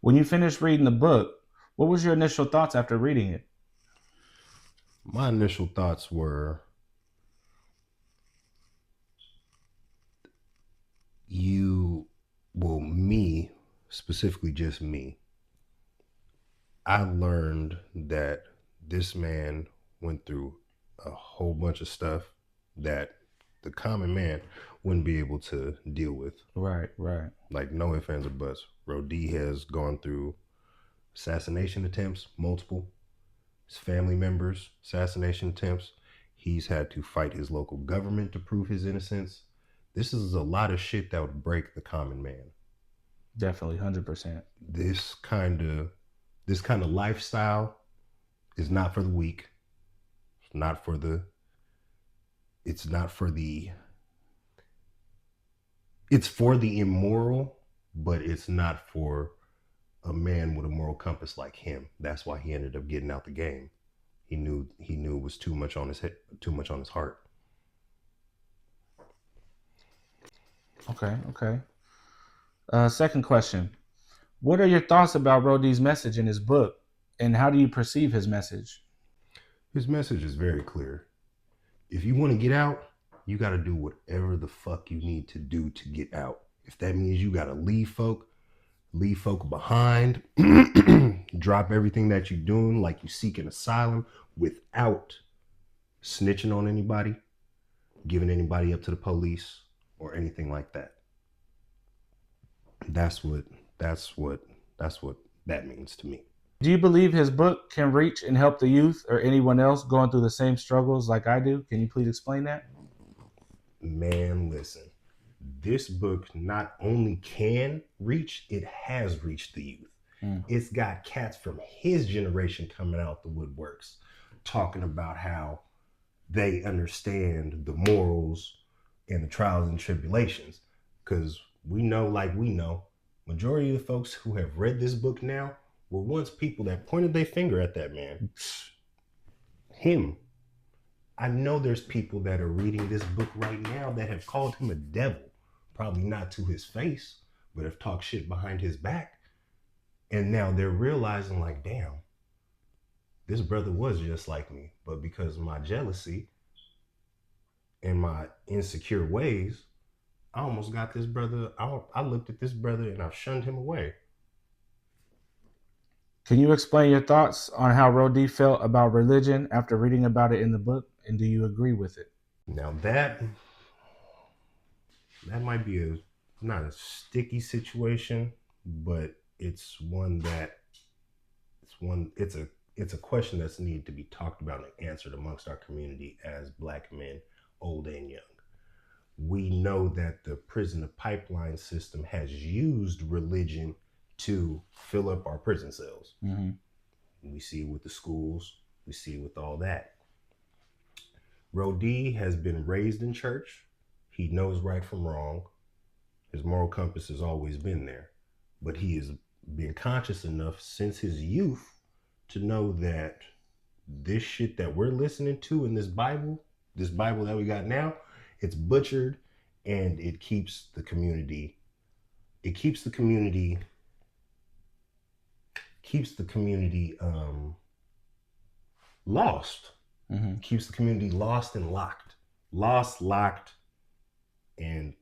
When you finished reading the book, what was your initial thoughts after reading it? My initial thoughts were, me, specifically just me, I learned that this man went through a whole bunch of stuff that the common man wouldn't be able to deal with. Right. Like, no ifs, ands, or buts. Ro-D has gone through assassination attempts, multiple. His family members, assassination attempts. He's had to fight his local government to prove his innocence. This is a lot of shit that would break the common man. Definitely, 100%. This kind of lifestyle is not for the weak. It's not for the it's for the immoral, but it's not for a man with a moral compass like him. That's why he ended up getting out the game. He knew it was too much on his head, too much on his heart. Okay. Second question. What are your thoughts about Ro-D's message in his book, and how do you perceive his message? His message is very clear. If you want to get out, you got to do whatever the fuck you need to do to get out. If that means you got to leave folk behind, drop everything that you're doing, like you seek an asylum, without snitching on anybody, giving anybody up to the police, or anything like that. That's what that means to me. Do you believe his book can reach and help the youth or anyone else going through the same struggles like I do? Can you please explain that? Man, listen. This book not only can reach, it has reached the youth. It's got cats from his generation coming out the woodworks talking about how they understand the morals and the trials and tribulations. Because we know, majority of the folks who have read this book now were once people that pointed their finger at that man. Him. I know there's people that are reading this book right now that have called him a devil. Probably not to his face, but have talked shit behind his back. And now they're realizing, like, damn, this brother was just like me. But because of my jealousy and my insecure ways, I almost got this brother. I looked at this brother and I shunned him away. Can you explain your thoughts on how Ro-D felt about religion after reading about it in the book, and do you agree with it? Now that might be not a sticky situation, but it's a question that's needed to be talked about and answered amongst our community as Black men, old and young. We know that the prison pipeline system has used religion to fill up our prison cells. Mm-hmm. We see it with the schools. We see it with all that. Ro-D has been raised in church. He knows right from wrong. His moral compass has always been there. But he has been conscious enough since his youth to know that this shit that we're listening to in this Bible that we got now, it's butchered, and it keeps the community lost. Mm-hmm. Keeps the community lost and locked, and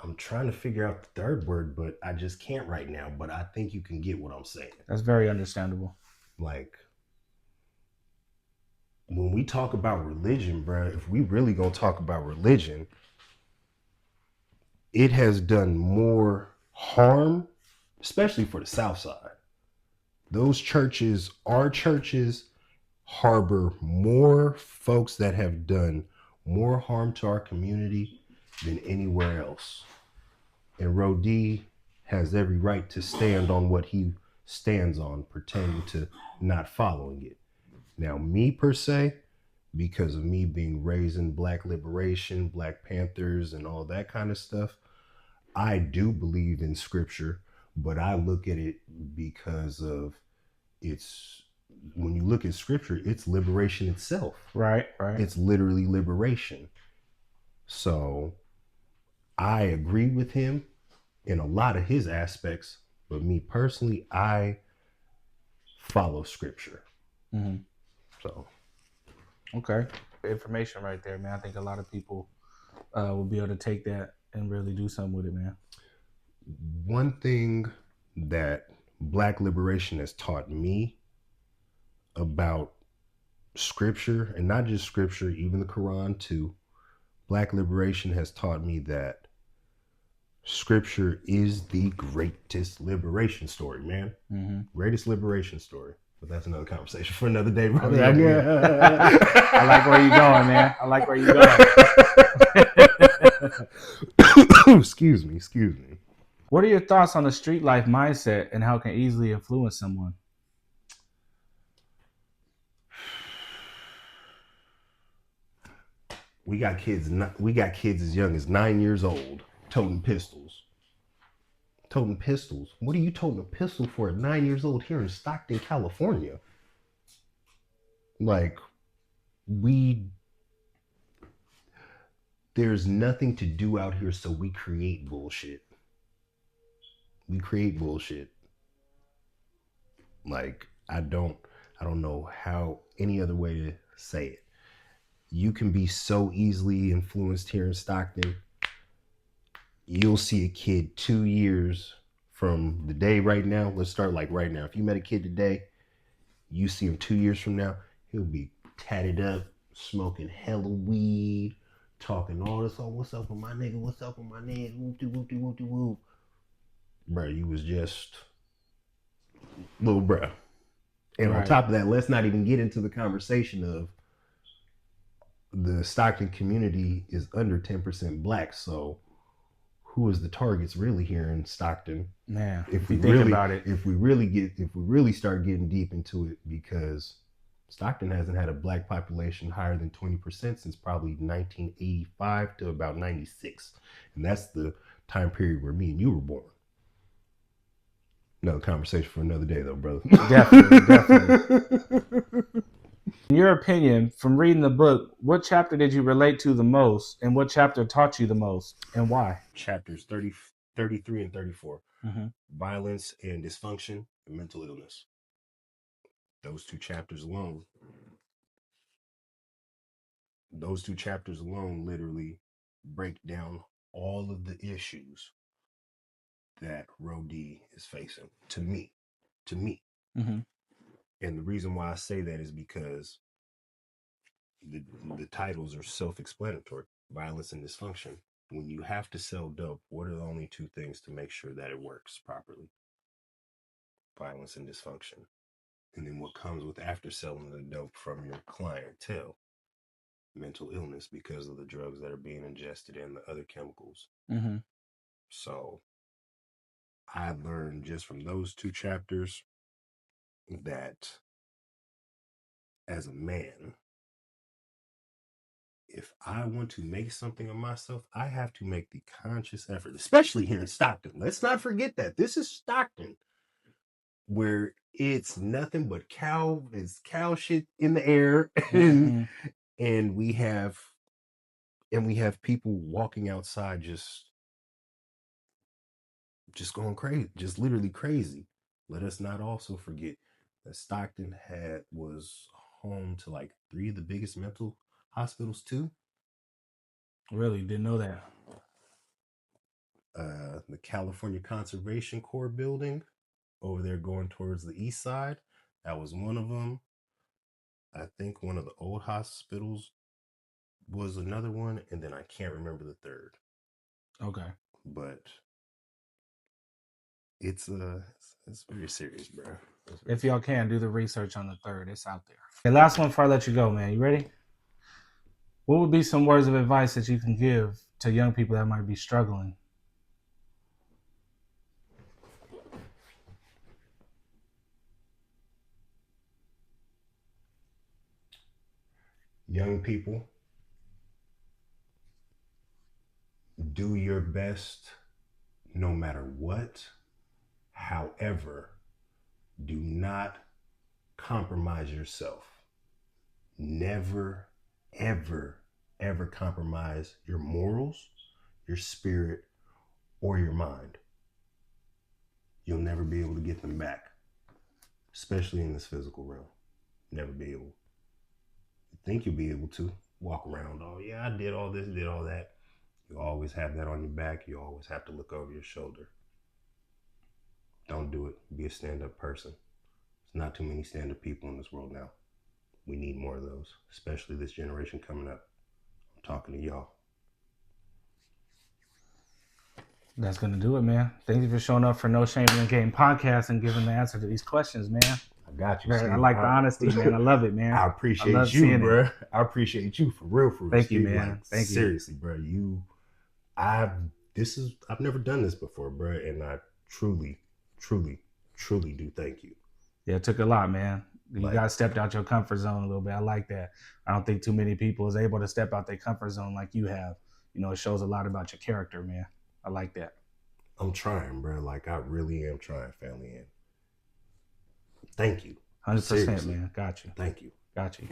I'm trying to figure out the third word, but I just can't right now. But I think you can get what I'm saying. That's very understandable. Like, when we talk about religion, bro, if we really gonna talk about religion, it has done more harm, especially for the South Side. Those churches, our churches, harbor more folks that have done more harm to our community than anywhere else. And Ro-D has every right to stand on what he stands on, pertaining to not following it. Now, me per se, because of me being raised in Black liberation, Black Panthers, and all that kind of stuff, I do believe in scripture, but I look at it because of when you look at scripture, it's liberation itself. Right. It's literally liberation. So I agree with him in a lot of his aspects, But me personally, I follow scripture. Mm-hmm. So Okay, information right there, man. I think a lot of people will be able to take that and really do something with it, man. one thing that Black liberation has taught me about scripture, and not just scripture, even the Quran too, Black liberation has taught me that scripture is the greatest liberation story, man. Mm-hmm. Greatest liberation story. But that's another conversation for another day, brother. Oh, yeah. I like where you're going, man. I like where you're going. Excuse me. What are your thoughts on the street life mindset and how it can easily influence someone? We got kids as young as 9 years old toting pistols. Toting pistols. What are you toting a pistol for at 9 years old here in Stockton, California? Like, there's nothing to do out here, so we create bullshit. Like, I don't know how any other way to say it. You can be so easily influenced here in Stockton. You'll see a kid 2 years from the day right now. Let's start like right now. If you met a kid today, you see him 2 years from now, he'll be tatted up, smoking hella weed, talking all this. Oh, what's up with my nigga? Whatop with my nigga? Whoop-de-whoop-de-whoop-de-whoop. Bro, you was just little bro. And on top of that, let's not even get into the conversation of the Stockton community is under 10% Black. So who is the targets really here in Stockton? Man, if we think really about it. If we really start getting deep into it, because Stockton hasn't had a Black population higher than 20% since probably 1985 to about 96. And that's the time period where me and you were born. Another conversation for another day, though, brother. Definitely. In your opinion, from reading the book, what chapter did you relate to the most, and what chapter taught you the most, and why? Chapters 30, 33 and 34. Mm-hmm. Violence and dysfunction and mental illness. Those two chapters alone literally break down all of the issues that Ro-D is facing to me. Mm-hmm. And the reason why I say that is because the titles are self-explanatory. Violence and dysfunction. When you have to sell dope, what are the only two things to make sure that it works properly? Violence and dysfunction. And then what comes with after selling the dope from your clientele? Mental illness, because of the drugs that are being ingested and the other chemicals. Mm-hmm. So I learned just from those two chapters that as a man, if I want to make something of myself, I have to make the conscious effort, especially here in Stockton. Let's not forget that this is Stockton, where it's nothing but cow shit in the air, and we have people walking outside just going crazy, just literally crazy. Let us not also forget that Stockton was home to like 3 of the biggest mental hospitals too. Really didn't know that. The California Conservation Corps building over there going towards the east side, that was one of them. I think one of the old hospitals was another one, and then I can't remember the third. Okay. But it's very serious, bro. If y'all can, do the research on the third. It's out there. Okay, last one before I let you go, man. You ready? What would be some words of advice that you can give to young people that might be struggling? Young people, do your best no matter what. However, do not compromise yourself. Never, ever, ever compromise your morals, your spirit, or your mind. you'll never be able to get them back, especially in this physical realm. Never be able. You think you'll be able to walk around, oh yeah, I did all this, did all that. You always have that on your back. You always have to look over your shoulder. Don't do it. Be a stand-up person. There's not too many stand-up people in this world now. We need more of those, especially this generation coming up. I'm talking to y'all. That's going to do it, man. Thank you for showing up for No Shame in the Game podcast and giving the answer to these questions, man. I got you. I like the honesty, man. I love it, man. I appreciate you, bro. I appreciate you for real. Thank you, man. Like, Thank you. Seriously, bro. I've never done this before, bro, and I truly do thank you. Yeah, it took a lot, man. You guys stepped out your comfort zone a little bit. I like that. I don't think too many people is able to step out their comfort zone like you have. You know, it shows a lot about your character, man. I like that. I'm trying, bro. Like, I really am trying, family. And thank you. 100%, man. Got you. Thank you. Got you.